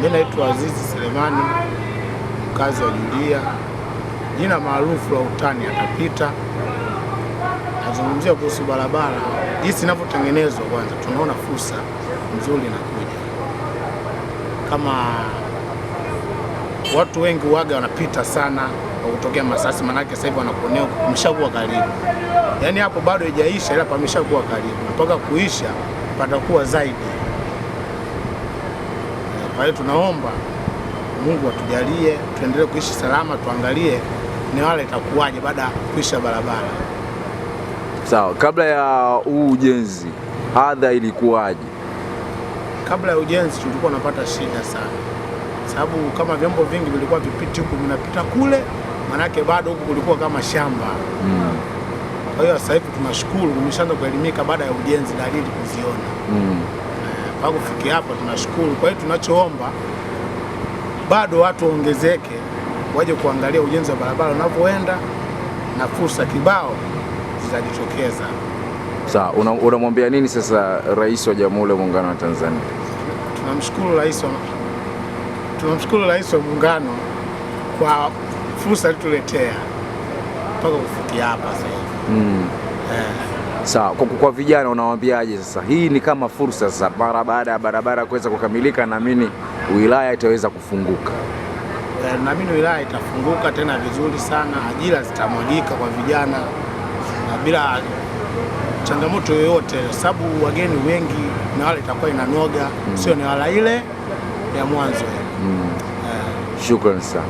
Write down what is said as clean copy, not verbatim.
Mimi naitwa Azizi Selemani, mkazi wa Julia, jina maarufu la utani Atapita. Nazungumzia kuhusu barabara jinsi inavyotengenezwa. Kwanza tunaona fursa nzuri inakuja, kama watu wengi waga wanapita sana kwa kutokea Masasi, manake sasa hivi wanakuonea kumeshakuwa karibu. Yaani hapo bado haijaisha, ila pameshakuwa karibu, mpaka kuisha patakuwa zaidi. Kwa hiyo tunaomba Mungu atujalie tuendelee kuishi salama, tuangalie ni wale itakuwaje baada ya kuisha barabara. Sawa, kabla ya huu ujenzi adha ilikuwaje? Kabla ya ujenzi tulikuwa tunapata shida sana, sababu kama vyombo vingi vilikuwa vipiti huku vinapita kule, manake bado huku kulikuwa kama shamba. Kwa hiyo sasa hivi tunashukuru tumeshaanza kuelimika baada ya ujenzi, dalili kuziona. Mpaka kufikia hapa tunashukuru. Kwa hiyo tunachoomba bado watu waongezeke, waje kuangalia ujenzi wa barabara unavyoenda, na fursa kibao zitajitokeza. Sawa, unamwambia nini sasa Rais wa Jamhuri ya Muungano wa Tanzania? Tunamshukuru Rais wa Muungano kwa fursa alituletea mpaka kufikia hapa sasa hivi. Sawa, kwa vijana unawaambiaje sasa? Hii ni kama fursa sasa, baada ya barabara kuweza kukamilika, naamini wilaya itaweza kufunguka. Naamini wilaya itafunguka tena vizuri sana, ajira zitamwagika kwa vijana na bila changamoto yoyote, sababu wageni wengi na wale itakuwa inanoga, sio ni wala ile ya mwanzo. Shukrani sana.